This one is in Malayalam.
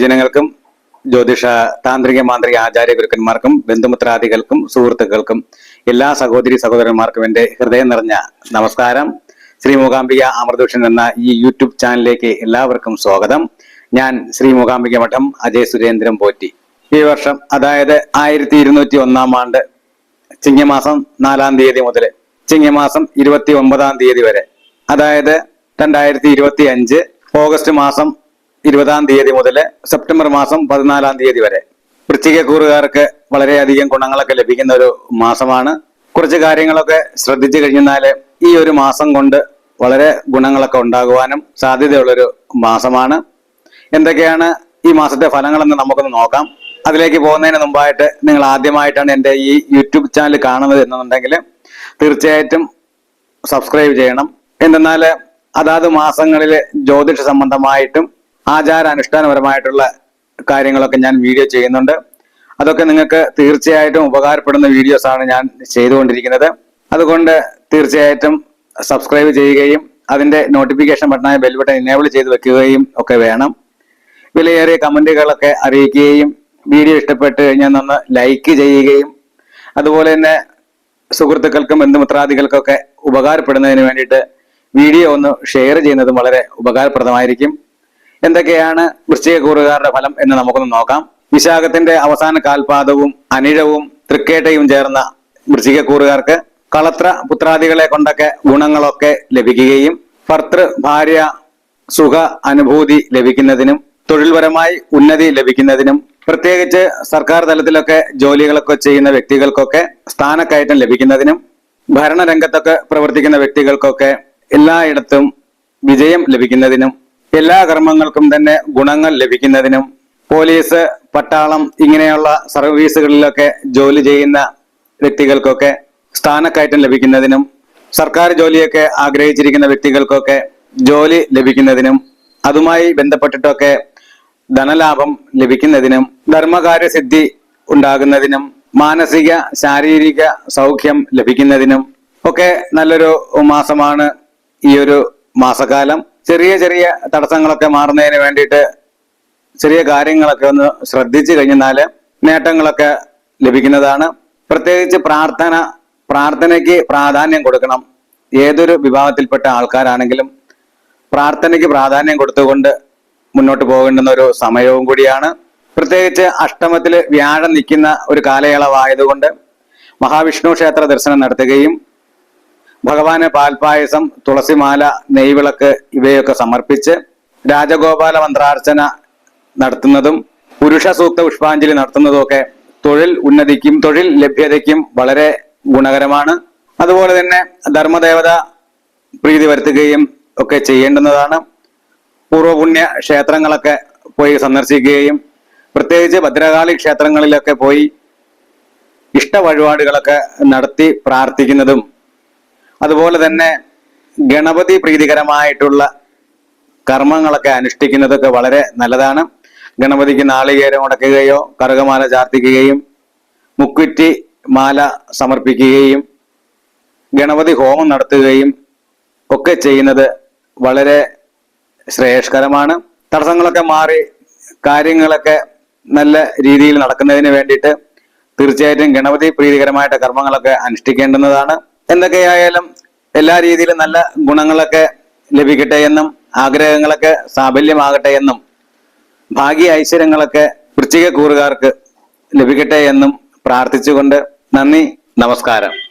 ഗുരുജനങ്ങൾക്കും ജ്യോതിഷ താന്ത്രിക മാന്ത്രിക ആചാര്യ ഗുരുക്കന്മാർക്കും ബന്ധുമിത്രാദികൾക്കും സുഹൃത്തുക്കൾക്കും എല്ലാ സഹോദരി സഹോദരന്മാർക്കും എൻ്റെ ഹൃദയം നിറഞ്ഞ നമസ്കാരം. ശ്രീ മൂകാംബിക അമൃതോഷൻ എന്ന ഈ യൂട്യൂബ് ചാനലിലേക്ക് എല്ലാവർക്കും സ്വാഗതം. ഞാൻ ശ്രീ മൂകാംബിക മഠം അജയ് സുരേന്ദ്രൻ പോറ്റി. ഈ വർഷം അതായത് 1201 ആണ്ട് ചിങ്ങമാസം 4 തീയതി മുതൽ ചിങ്ങമാസം 29 തീയതി വരെ, അതായത് 2025 ഓഗസ്റ്റ് മാസം 20 തീയതി മുതൽ സെപ്റ്റംബർ മാസം 14 തീയതി വരെ വൃശ്ചികക്കൂറുകാർക്ക് വളരെയധികം ഗുണങ്ങളൊക്കെ ലഭിക്കുന്ന ഒരു മാസമാണ്. കുറച്ച് കാര്യങ്ങളൊക്കെ ശ്രദ്ധിച്ചു കഴിഞ്ഞാൽ ഈ ഒരു മാസം കൊണ്ട് വളരെ ഗുണങ്ങളൊക്കെ ഉണ്ടാകുവാനും സാധ്യതയുള്ളൊരു മാസമാണ്. എന്തൊക്കെയാണ് ഈ മാസത്തെ ഫലങ്ങളെന്ന് നമുക്കൊന്ന് നോക്കാം. അതിലേക്ക് പോകുന്നതിന് മുമ്പായിട്ട് നിങ്ങൾ ആദ്യമായിട്ടാണ് എൻ്റെ ഈ യൂട്യൂബ് ചാനൽ കാണുന്നത് എന്നുണ്ടെങ്കിൽ തീർച്ചയായിട്ടും സബ്സ്ക്രൈബ് ചെയ്യണം. എന്തെന്നാൽ അതാത് മാസങ്ങളിൽ ജ്യോതിഷ സംബന്ധമായിട്ടും ആചാരാനുഷ്ഠാനപരമായിട്ടുള്ള കാര്യങ്ങളൊക്കെ ഞാൻ വീഡിയോ ചെയ്യുന്നുണ്ട്. അതൊക്കെ നിങ്ങൾക്ക് തീർച്ചയായിട്ടും ഉപകാരപ്പെടുന്ന വീഡിയോസാണ് ഞാൻ ചെയ്തുകൊണ്ടിരിക്കുന്നത്. അതുകൊണ്ട് തീർച്ചയായിട്ടും സബ്സ്ക്രൈബ് ചെയ്യുകയും അതിൻ്റെ നോട്ടിഫിക്കേഷൻ ബട്ടണായ ബെൽ ബട്ടൺ എനേബിൾ ചെയ്ത് വെക്കുകയും ഒക്കെ വേണം. വിലയേറിയ കമൻറ്റുകളൊക്കെ അറിയിക്കുകയും വീഡിയോ ഇഷ്ടപ്പെട്ട് കഴിഞ്ഞാൽ ഒന്ന് ലൈക്ക് ചെയ്യുകയും അതുപോലെ തന്നെ സുഹൃത്തുക്കൾക്കും ബന്ധുമിത്രാദികൾക്കൊക്കെ ഉപകാരപ്പെടുന്നതിന് വേണ്ടിയിട്ട് വീഡിയോ ഒന്ന് ഷെയർ ചെയ്യുന്നതും വളരെ ഉപകാരപ്രദമായിരിക്കും. എന്തൊക്കെയാണ് വൃശ്ചികക്കൂറുകാരുടെ ഫലം എന്ന് നമുക്കൊന്ന് നോക്കാം. വിശാഖത്തിന്റെ അവസാന കാൽപാദവും അനിഴവും തൃക്കേട്ടയും ചേർന്ന വൃശ്ചികക്കൂറുകാർക്ക് കളത്ര പുത്രാദികളെ കൊണ്ടൊക്കെ ഗുണങ്ങളൊക്കെ ലഭിക്കുകയും ഭർത്തൃ ഭാര്യ സുഖ അനുഭൂതി ലഭിക്കുന്നതിനും തൊഴിൽപരമായി ഉന്നതി ലഭിക്കുന്നതിനും പ്രത്യേകിച്ച് സർക്കാർ തലത്തിലൊക്കെ ജോലികളൊക്കെ ചെയ്യുന്ന വ്യക്തികൾക്കൊക്കെ സ്ഥാനക്കയറ്റം ലഭിക്കുന്നതിനും ഭരണരംഗത്തൊക്കെ പ്രവർത്തിക്കുന്ന വ്യക്തികൾക്കൊക്കെ എല്ലായിടത്തും വിജയം ലഭിക്കുന്നതിനും എല്ലാ കർമ്മങ്ങൾക്കും തന്നെ ഗുണങ്ങൾ ലഭിക്കുന്നതിനും പോലീസ്, പട്ടാളം ഇങ്ങനെയുള്ള സർവീസുകളിലൊക്കെ ജോലി ചെയ്യുന്ന വ്യക്തികൾക്കൊക്കെ സ്ഥാനക്കയറ്റം ലഭിക്കുന്നതിനും സർക്കാർ ജോലിയൊക്കെ ആഗ്രഹിച്ചിരിക്കുന്ന വ്യക്തികൾക്കൊക്കെ ജോലി ലഭിക്കുന്നതിനും അതുമായി ബന്ധപ്പെട്ടിട്ടൊക്കെ ധനലാഭം ലഭിക്കുന്നതിനും ധർമ്മകാര്യസിദ്ധി ഉണ്ടാകുന്നതിനും മാനസിക ശാരീരിക സൗഖ്യം ലഭിക്കുന്നതിനും ഒക്കെ നല്ലൊരു മാസമാണ് ഈ ഒരു മാസകാലം. ചെറിയ ചെറിയ തടസ്സങ്ങളൊക്കെ മാറുന്നതിന് വേണ്ടിയിട്ട് ചെറിയ കാര്യങ്ങളൊക്കെ ഒന്ന് ശ്രദ്ധിച്ചു കഴിഞ്ഞാൽ നേട്ടങ്ങളൊക്കെ ലഭിക്കുന്നതാണ്. പ്രത്യേകിച്ച് പ്രാർത്ഥനയ്ക്ക് പ്രാധാന്യം കൊടുക്കണം. ഏതൊരു വിഭാഗത്തിൽപ്പെട്ട ആൾക്കാരാണെങ്കിലും പ്രാർത്ഥനയ്ക്ക് പ്രാധാന്യം കൊടുത്തുകൊണ്ട് മുന്നോട്ട് പോകേണ്ടുന്ന ഒരു സമയവും കൂടിയാണ്. പ്രത്യേകിച്ച് അഷ്ടമത്തിൽ വ്യാഴം നിൽക്കുന്ന ഒരു കാലയളവായതുകൊണ്ട് മഹാവിഷ്ണു ക്ഷേത്ര ദർശനം നടത്തുകയും ഭഗവാന് പാൽപായസം, തുളസിമാല, നെയ്വിളക്ക് ഇവയൊക്കെ സമർപ്പിച്ച് രാജഗോപാല മന്ത്രാർച്ചന നടത്തുന്നതും പുരുഷ സൂക്ത പുഷ്പാഞ്ജലി നടത്തുന്നതുമൊക്കെ തൊഴിൽ ഉന്നതിക്കും തൊഴിൽ ലഭ്യതയ്ക്കും വളരെ ഗുണകരമാണ്. അതുപോലെ തന്നെ ധർമ്മദേവത പ്രീതി വരുത്തുകയും ഒക്കെ ചെയ്യേണ്ടുന്നതാണ്. പൂർവപുണ്യ ക്ഷേത്രങ്ങളൊക്കെ പോയി സന്ദർശിക്കുകയും പ്രത്യേകിച്ച് ഭദ്രകാളി ക്ഷേത്രങ്ങളിലൊക്കെ പോയി ഇഷ്ട വഴിപാടുകളൊക്കെ നടത്തി പ്രാർത്ഥിക്കുന്നതും അതുപോലെ തന്നെ ഗണപതി പ്രീതികരമായിട്ടുള്ള കർമ്മങ്ങളൊക്കെ അനുഷ്ഠിക്കുന്നതൊക്കെ വളരെ നല്ലതാണ്. ഗണപതിക്ക് നാളികേരം ഉടക്കുകയോ കറുകമാല ചാർത്തിക്കുകയും മുക്കുറ്റി മാല സമർപ്പിക്കുകയും ഗണപതി ഹോമം നടത്തുകയും ഒക്കെ ചെയ്യുന്നത് വളരെ ശ്രേയസ്കരമാണ്. തടസ്സങ്ങളൊക്കെ മാറി കാര്യങ്ങളൊക്കെ നല്ല രീതിയിൽ നടക്കുന്നതിന് വേണ്ടിയിട്ട് തീർച്ചയായിട്ടും ഗണപതി പ്രീതികരമായിട്ട് കർമ്മങ്ങളൊക്കെ അനുഷ്ഠിക്കേണ്ടുന്നതാണ്. എന്തൊക്കെയായാലും എല്ലാ രീതിയിലും നല്ല ഗുണങ്ങളൊക്കെ ലഭിക്കട്ടെ എന്നും ആഗ്രഹങ്ങളൊക്കെ സാഫല്യമാകട്ടെ എന്നും ഭാഗ്യ ഐശ്വര്യങ്ങളൊക്കെ വൃശ്ചികക്കൂറുകാർക്ക് ലഭിക്കട്ടെ എന്നും പ്രാർത്ഥിച്ചുകൊണ്ട് നന്ദി, നമസ്കാരം.